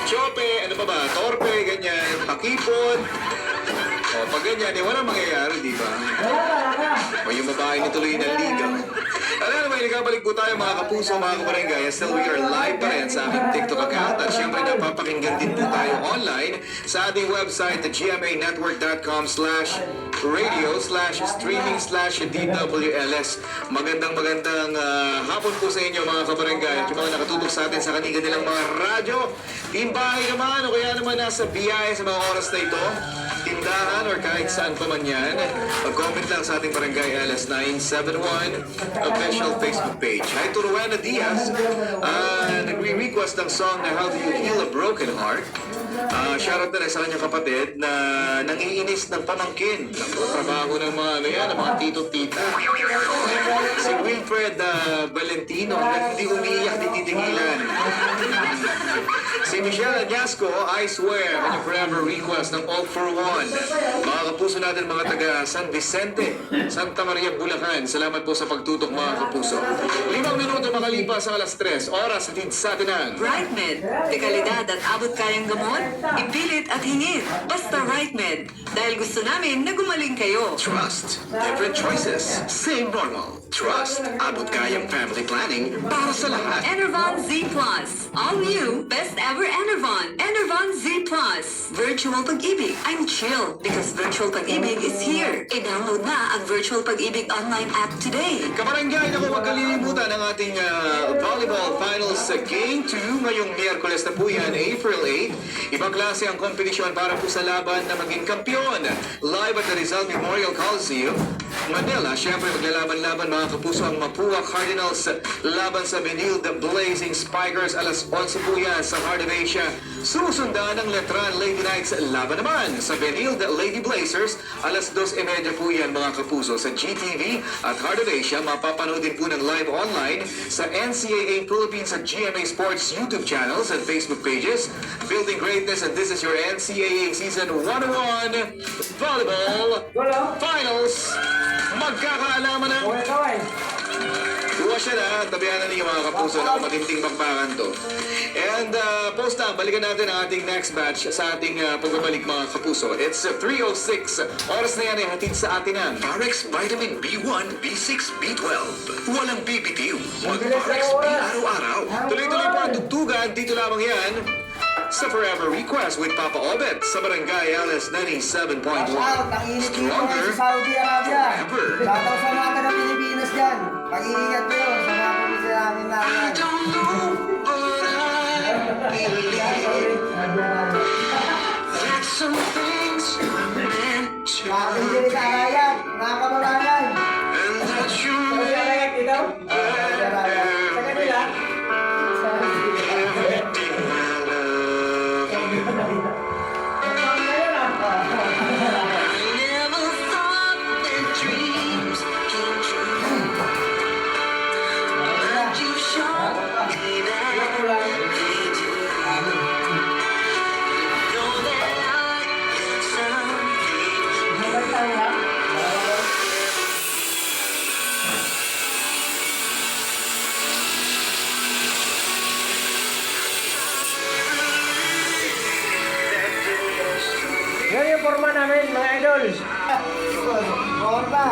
Chope, ano pa ba? Torpe, ganyan. Pakipon. O, pag ganyan, walang mangyayari, di ba? O yung babae ni tuloy ng ligaw. Alam naman, nagkabalik po tayo mga kapuso, mga kabarangay. Still, we are live pa rin sa aking TikTok account. At syempre, napapakinggan din po tayo online sa ating website, gmanetwork.com/radio/streaming/DWLS. Magandang hapon po sa inyo mga kabarangay. At yung mga nakatutok sa atin sa kanilang nilang mga radyo, timbahay naman o kaya naman nasa biyahe sa mga oras na ito, tindahan or kahit saan pa man yan, mag-comment lang sa ating Barangay LS 971 official Facebook page. Hi to Rowena Diaz, nagre-request ng song na How Do You Heal a Broken Heart. Shoutout na rin sa kanyang kapatid na nangiinis ng pamangkin. Trabaho ng mga ng mga tito-tita. Si Wilfred Valentino, na hindi umiiyak, hindi titigilan. Si Michelle Añasco, I Swear, kanyang forever request ng All for One. Mga kapuso natin, mga taga San Vicente, Santa Maria, Bulacan. Salamat po sa pagtutok mga kapuso. 5 minuto makalipas ang alas 3. Oras hatid sa atin ang RightMed. Dekalidad at abot kayang gamot, ipilit at hingin. Basta RightMed. Dahil gusto namin na gumaling kayo. Trust. Different choices. Same normal. Trust. Abot kayang family planning para sa lahat. Enervon Z Plus. All new, best ever Enervon. Enervon Z Plus. Virtual Pag-ibig. I'm chill because Virtual Pag-ibig is here. I-download na ang Virtual Pag-ibig online app today. Kabarangay, naku, huwag kalilimutan ang ating volleyball finals sa Game 2 ngayong Miyerkules na po yan, April 8. Ibang klase ang kompetisyon para po sa laban na maging kampiyon. Live at the Rizal Memorial Coliseum, Manila. Siyempre, maglalaban-laban mga kapuso ang Mapua Cardinals laban sa Benilde Blazing Spikers. Alas 11 po yan sa Heart of Asia. Susundan ng Letran Lady Knights laban naman sa Benilde Lady Blazers. Alas 2:30 po yan mga kapuso sa GTV at Heart of Asia. Mapapanood din po ng live online sa NCAA Philippines at GMA Sports YouTube channels and Facebook pages. Building greatness, and this is your NCAA Season 101 Volleyball Finals. Magkakaalaman na. Duwa siya na, tabihan na ninyo mga kapuso na matinting bakbakan to. And post na, balikan natin ang ating next batch sa ating pagbabalik mga kapuso. It's 3:06. Oras na yan ay hatid sa atin ang Parex Vitamin B1, B6, B12. Walang BBTU. Mag-Parex B araw-araw. Tuloy-tuloy po ang tugtugan. Dito lamang yan sa Forever Request with Papa Obet sa Barangay LS 97.1. Stronger sa Saudi Arabia. forever. Shoutout sa mga taga Pilipinas dyan. Pag-iingat nyo sa mga pamilya namin na I don't know, but I believe that some things are meant to Nakakinggan sa Arayat, mga kababayan. and that you Sa may Arayat, ikaw? Sa Arayat. Sa kanila? Sa everything I love. I never thought that dreams came true, but you showed me that they do. Know that I am something. Yan yung forma namin, mga idol. Forma.